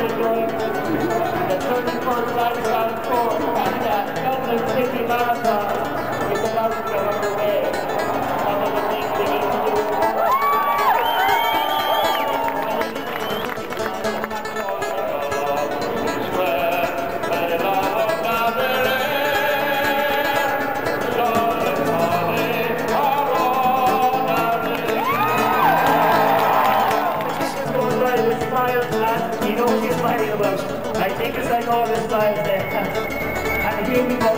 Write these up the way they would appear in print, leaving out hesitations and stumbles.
enjoying the 31st lifestyle tour at the Dublin City Marathon is about to get underway. Some of the things we need to do. I think it's like all this life there. And here we go.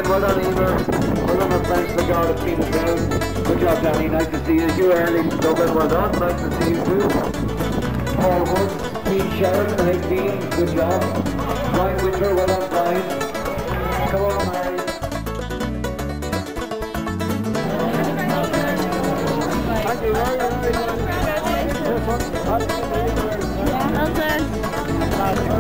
Well done, Eva. Well done, our friends, the guard of Team Down. Good job, Danny. Nice to see you. You early from Dublin. Well done. Nice to see you too. Paul Wood, Team Sharon, and Dean. Good job. Brian Winter, well done, Brian. Come on, Mary. Thank you very much. Well done.